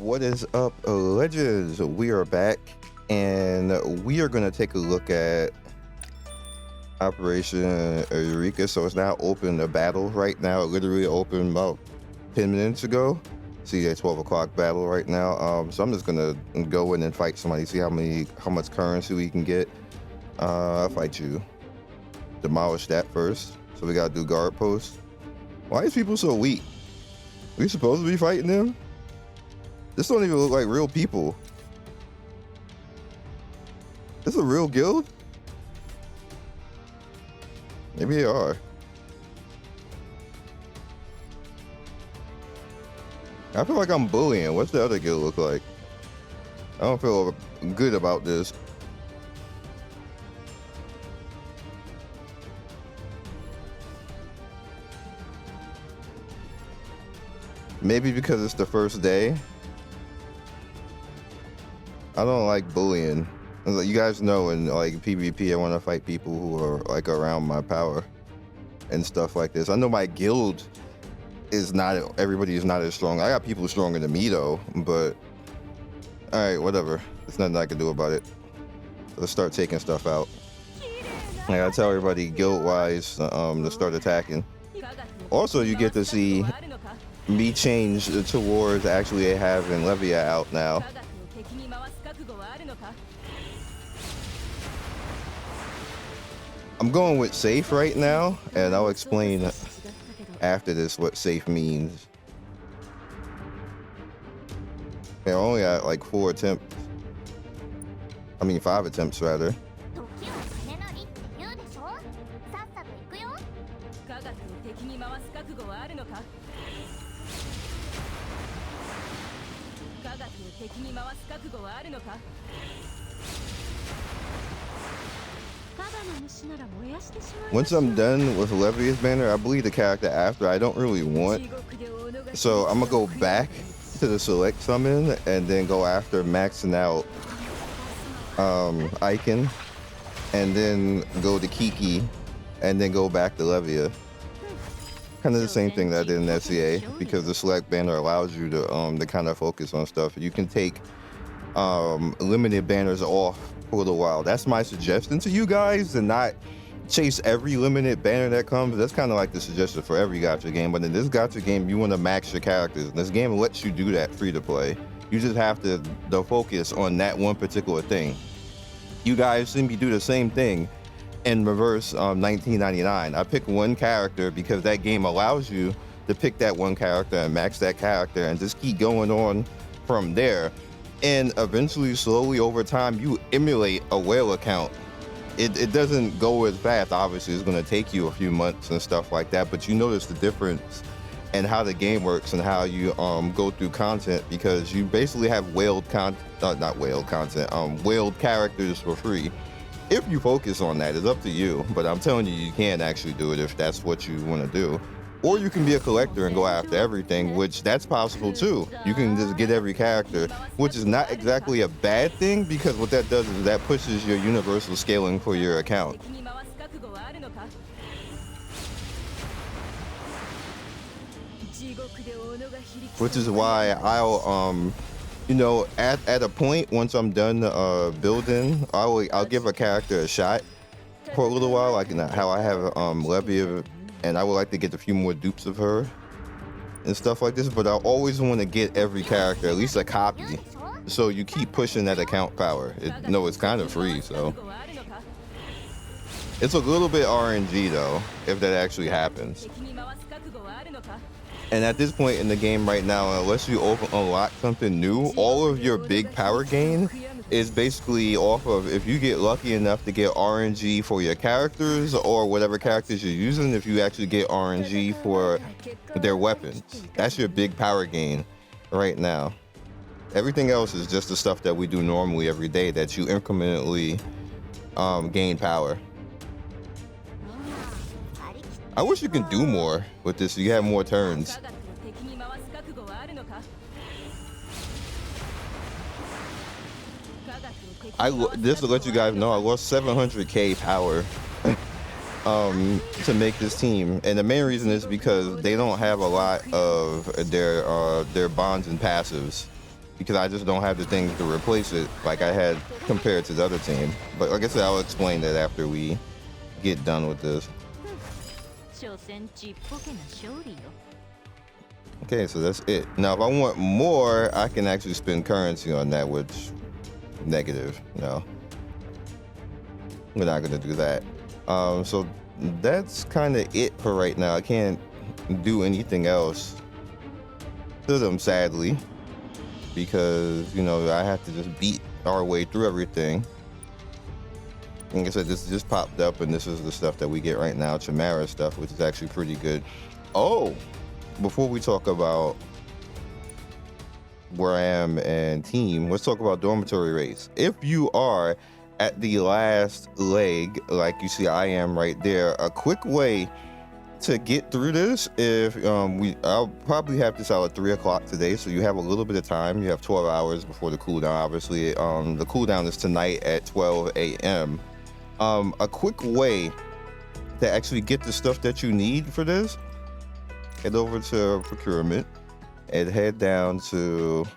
What is up, legends? We are back and we are going to take a look at Operation Eureka. So it's now open a battle right now. It literally opened about 10 minutes ago. See a 12 o'clock battle right now. So I'm just gonna go in and fight somebody, see how much currency we can get. I'll fight you. Demolish that first. So we gotta do guard post. Why is people so weak? We supposed to be fighting them? This don't even look like real people. This a real guild? Maybe they are. I feel like I'm bullying. What's the other guild look like? I don't feel good about this. Maybe because it's the first day. I don't like bullying. You guys know in like PvP, I want to fight people who are like around my power and stuff like this. I know my guild is not, everybody is not as strong. I got people stronger than me though, but all right, whatever. There's nothing I can do about it. Let's start taking stuff out. I gotta tell everybody guild-wise to start attacking. Also, you get to see me change towards actually having Levia out now. I'm going with safe right now, and I'll explain after this what safe means. I only got like 4 attempts. I mean 5 attempts rather. Once I'm done with Levia's banner, I believe the character after I don't really want. So I'm gonna go back to the select summon and then go after maxing out Icon, and then go to Kiki, and then go back to Levia. Kind of the same thing that I did in SCA, because the select banner allows you to kind of focus on stuff. You can take limited banners off for a little while. That's my suggestion to you guys, and not chase every limited banner that comes. That's kind of like the suggestion for every gacha game, but in this gacha game you want to max your characters, and this game lets you do that free to play. You just have to focus on that one particular thing. You guys see me do the same thing in reverse 1999. I pick one character because that game allows you to pick that one character and max that character and just keep going on from there. And eventually, slowly over time, you emulate a whale account. It doesn't go as fast. Obviously, it's going to take you a few months and stuff like that, but you notice the difference in how the game works and how you go through content, because you basically have whaled characters for free. If you focus on that, it's up to you, but I'm telling you, you can actually do it if that's what you want to do. Or you can be a collector and go after everything, which that's possible too. You can just get every character, which is not exactly a bad thing, because what that does is that pushes your universal scaling for your account. Which is why I'll, you know, at a point, once I'm done building, I'll give a character a shot for a little while, like how I have Levia, and I would like to get a few more dupes of her and stuff like this, but I always want to get every character, at least a copy, so you keep pushing that account power. No, it's kind of free, so. It's a little bit RNG though, if that actually happens. And at this point in the game right now, unless you unlock something new, all of your big power gain is basically off of if you get lucky enough to get RNG for your characters or whatever characters you're using, if you actually get RNG for their weapons. That's your big power gain right now. Everything else is just the stuff that we do normally every day that you incrementally gain power. I wish you can do more with this so you have more turns. Just to let you guys know, I lost 700k power to make this team, and the main reason is because they don't have a lot of their bonds and passives. because I just don't have the things to replace it like I had compared to the other team. But like I said, I'll explain that after we get done with this. Okay, so that's it. Now, if I want more, I can actually spend currency on that, which negative. No, we're not gonna do that. So that's kind of it for right now. I can't do anything else to them, sadly, because I have to just beat our way through everything. Like I said, this just popped up, and this is the stuff that we get right now, Chimera stuff, which is actually pretty good. Oh, before we talk about where I am and team, let's talk about dormitory race. If you are at the last leg, like you see I am right there, a quick way to get through this, if I'll probably have this out at 3 o'clock today, so you have a little bit of time. You have 12 hours before the cooldown. Obviously, the cooldown is tonight at 12 a.m. A quick way to actually get the stuff that you need for this, head over to procurement and head down to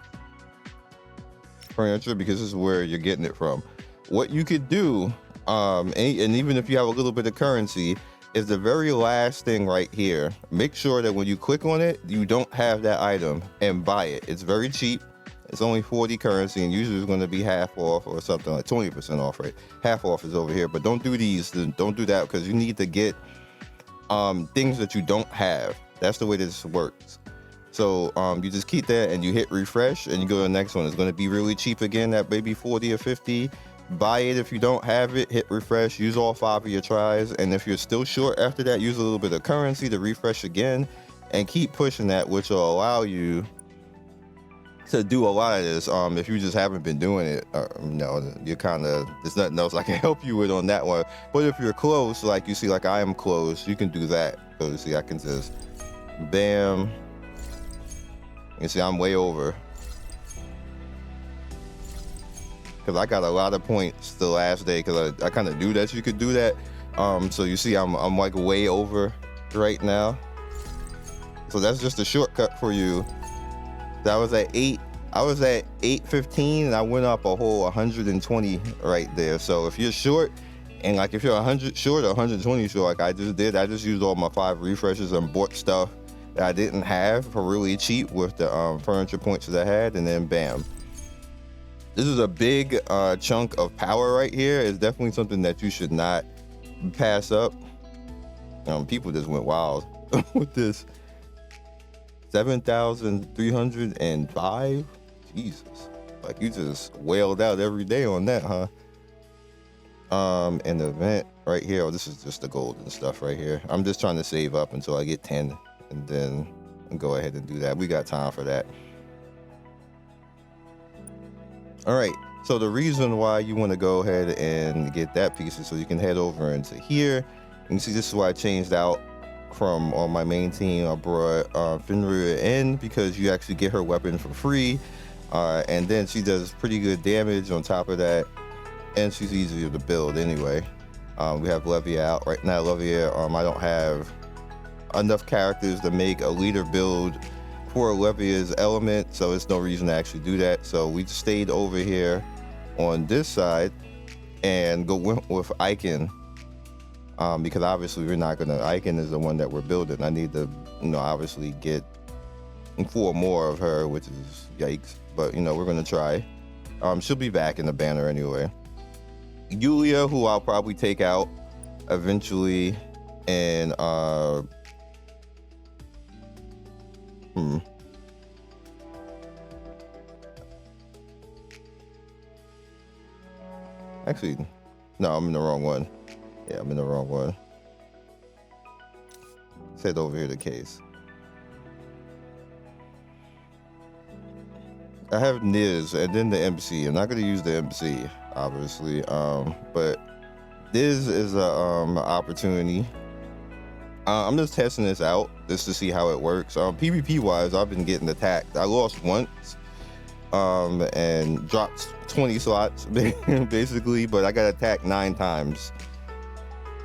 furniture, because this is where you're getting it from. What you could do, and even if you have a little bit of currency, is the very last thing right here. Make sure that when you click on it, you don't have that item, and buy it. It's very cheap. It's only 40 currency, and usually it's going to be half off or something, like 20% off, right? Half off is over here, but don't do these. Don't do that, because you need to get things that you don't have. That's the way this works. So you just keep that and you hit refresh and you go to the next one. It's going to be really cheap again, at maybe 40 or 50. Buy it if you don't have it, hit refresh, use all 5 of your tries, and if you're still short after that, use a little bit of currency to refresh again, and keep pushing that, which will allow you to do a lot of this. If you just haven't been doing it, you're kind of, there's nothing else I can help you with on that one. But if you're close, like you see, like I am close, you can do that. So you see, I can just bam. You see, I'm way over, because I got a lot of points the last day, because I kind of knew that you could do that. So you see, I'm like way over right now. So that's just a shortcut for you. That was at 815, and I went up a whole 120 right there. So if you're short, and like if you're 100 short or 120 short, like I just did, I just used all my 5 refreshes and bought stuff that I didn't have for really cheap with the furniture points that I had, and then bam. This is a big chunk of power right here. It's definitely something that you should not pass up. People just went wild with this. 7,305. Jesus, like you just wailed out every day on that, huh? And the event right here. Oh, this is just the golden stuff right here. I'm just trying to save up until I get 10, and then go ahead and do that. We got time for that. All right, so the reason why you want to go ahead and get that piece is so you can head over into here. And you see, this is why I changed out from on my main team. I brought Fenrir in, because you actually get her weapon for free, and then she does pretty good damage on top of that, and she's easier to build anyway. We have Levia out right now. Levia, I don't have enough characters to make a leader build for Levia's element, so it's no reason to actually do that. So we just stayed over here on this side and go with Icon, because obviously we're not gonna, Icon is the one that we're building. I need to, obviously get 4 more of her, which is yikes, but we're gonna try. She'll be back in the banner anyway. Yulia, who I'll probably take out eventually, and actually, no, I'm in the wrong one. Yeah, I'm in the wrong one. Let's head over here to case. I have Niz and then the MC. I'm not gonna use the MC, obviously, but Niz is a opportunity. I'm just testing this out just to see how it works. PvP wise, I've been getting attacked. I lost once, and dropped 20 slots basically, but I got attacked 9 times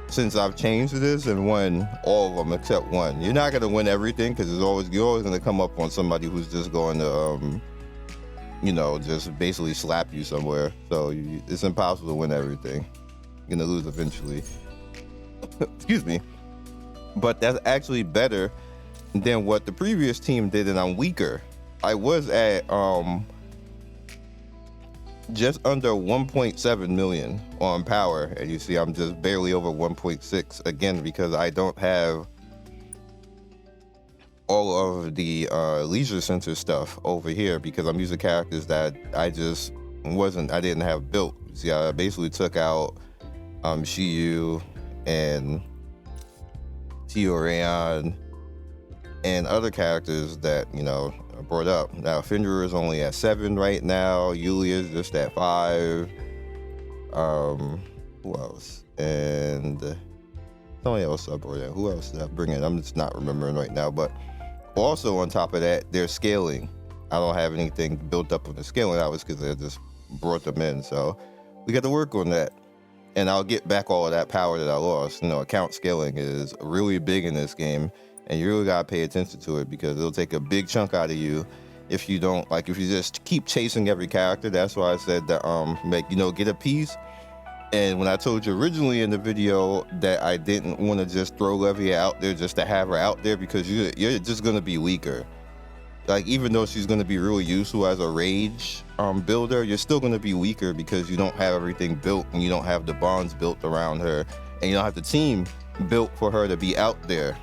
since I've changed this, and won all of them except one. You're not gonna win everything, because you're always gonna come up on somebody who's just going to you know, just basically slap you somewhere. So it's impossible to win everything. You're gonna lose eventually. Excuse me. But that's actually better than what the previous team did, and I'm weaker. I was at just under 1.7 million on power, and you see I'm just barely over 1.6 again because I don't have all of the leisure center stuff over here because I'm using characters that I didn't have built. See, I basically took out Shiyu and Tiorayan and other characters that, you know, I brought up. Now Fenrir is only at 7 right now. Yulia is just at 5. Who else? And somebody else I brought in. Who else did I bring in? I'm just not remembering right now. But also on top of that, they're scaling. I don't have anything built up on the scaling. That was because I just brought them in. So we got to work on that. And I'll get back all of that power that I lost. You know, account scaling is really big in this game, and you really gotta pay attention to it because it'll take a big chunk out of you if you don't, like, if you just keep chasing every character. That's why I said that, get a piece. And when I told you originally in the video that I didn't want to just throw Levia out there just to have her out there because you're just gonna be weaker. Like, even though she's going to be really useful as a rage builder, you're still going to be weaker because you don't have everything built and you don't have the bonds built around her and you don't have the team built for her to be out there.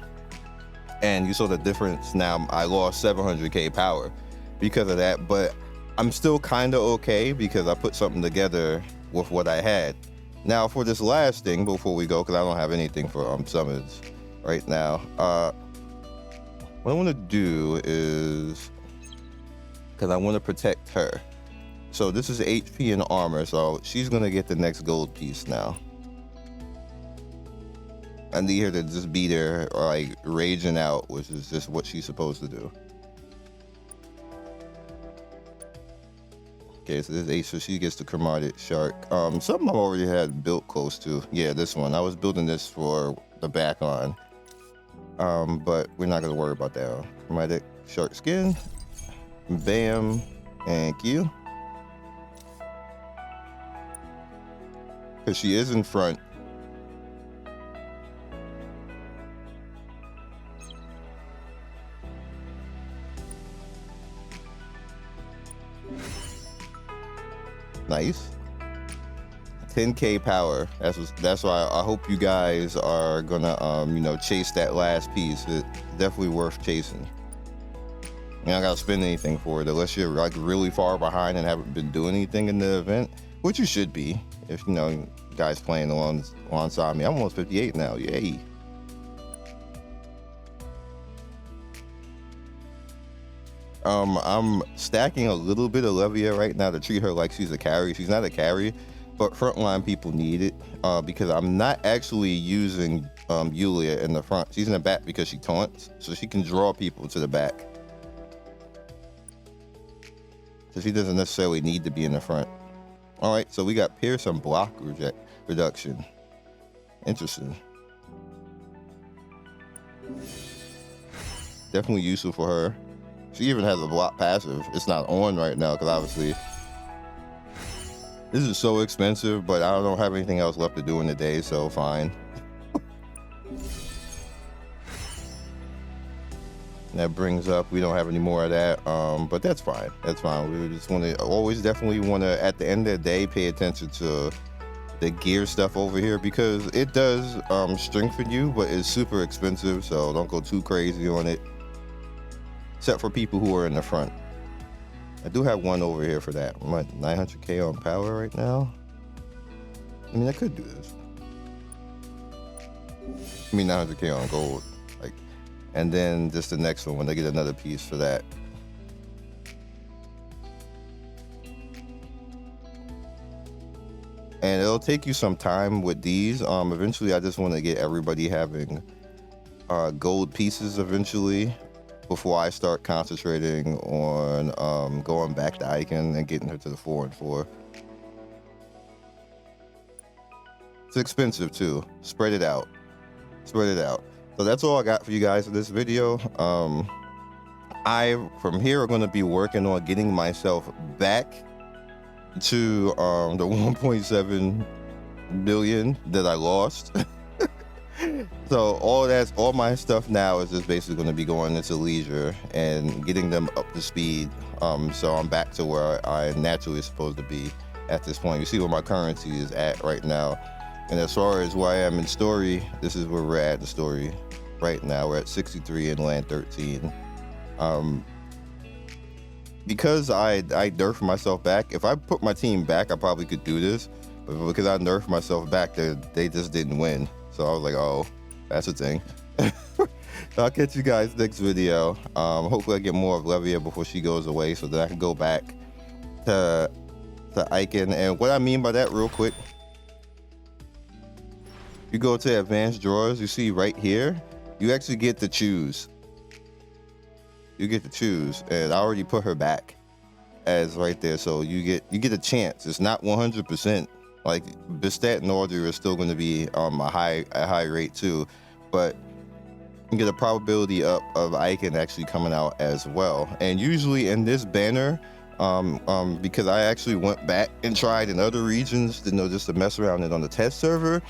And you saw the difference. Now I lost 700k power because of that, but I'm still kind of okay because I put something together with what I had. Now for this last thing before we go, because I don't have anything for summons right now, what I want to do is, because I want to protect her. So this is HP and armor, so she's going to get the next gold piece now. I need her to just be there, or like raging out, which is just what she's supposed to do. Okay, so this is 8, so she gets the chromatic shark. Something I already had built close to. Yeah, this one. I was building this for the back on. But we're not gonna worry about that. Chromatic shark skin, bam, and Q. Because she is in front. Nice. 10k power. That's why I hope you guys are gonna chase that last piece. It's definitely worth chasing. You don't gotta spend anything for it unless you're like really far behind and haven't been doing anything in the event, which you should be if you guys playing alongside me. I'm almost 58 now. Yay. I'm stacking a little bit of Levia right now to treat her like she's a carry. She's not a carry, but frontline people need it because I'm not actually using Yulia in the front. She's in the back because she taunts, so she can draw people to the back. So she doesn't necessarily need to be in the front. All right, so we got Pierce and block reduction. Interesting. Definitely useful for her. She even has a block passive. It's not on right now because obviously this is so expensive, but I don't have anything else left to do in the day, so fine. That brings up, we don't have any more of that, but that's fine. That's fine. We just want to definitely want to, at the end of the day, pay attention to the gear stuff over here because it does strengthen you, but it's super expensive, so don't go too crazy on it. Except for people who are in the front. I do have one over here for that. I'm at 900k on power right now. I mean, I could do this. I mean, 900k on gold. And then just the next one when they get another piece for that. And it'll take you some time with these. Eventually, I just want to get everybody having gold pieces eventually before I start concentrating on going back to Icon and getting her to the 4 and 4. It's expensive too. Spread it out. Spread it out. So that's all I got for you guys in this video. I, from here, are going to be working on getting myself back to the 1.7 billion that I lost. So all my stuff now is just basically going to be going into leisure and getting them up to speed. So I'm back to where I naturally supposed to be at this point. You see where my currency is at right now. And as far as where I am in story, this is where we're at in story right now. We're at 63 in land 13. Because I nerfed myself back, if I put my team back, I probably could do this. But because I nerfed myself back, they just didn't win. So I was like, oh, that's a thing. So I'll catch you guys next video. Hopefully I get more of Levia before she goes away so that I can go back to Icon. And what I mean by that real quick, you go to advanced drawers, you see right here, you actually get to choose. You get to choose, and I already put her back as right there. So you get a chance. It's not 100%. Like Bistat and Audrey are still going to be a high rate too, but you get a probability up of Icon actually coming out as well. And usually in this banner, because I actually went back and tried in other regions, just to mess around it on the test server,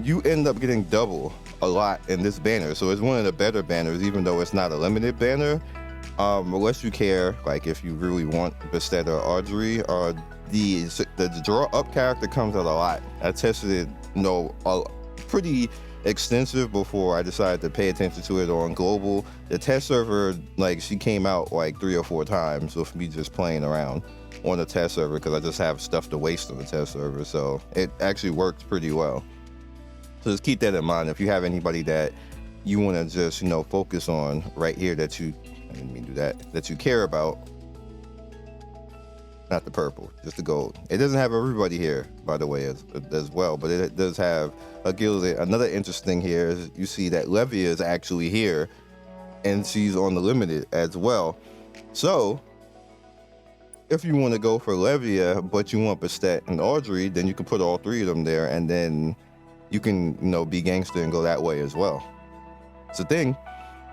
you end up getting double a lot in this banner. So it's one of the better banners, even though it's not a limited banner. Unless you care, like if you really want Bistat or Audrey, the draw up character comes out a lot. I tested it, pretty extensive before I decided to pay attention to it on global. The test server, like she came out like 3 or 4 times with me just playing around on the test server because I just have stuff to waste on the test server. So it actually works pretty well. So just keep that in mind. If you have anybody that you want to just, focus on right here that you, I didn't mean to do that, that you care about, not the purple, just the gold. It doesn't have everybody here, by the way, as well, but it does have a gilded. Another interesting here is you see that Levia is actually here and she's on the limited as well. So if you want to go for Levia, but you want Bistat and Audrey, then you can put all 3 of them there, and then you can, be gangster and go that way as well. It's a thing.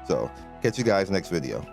So catch you guys next video.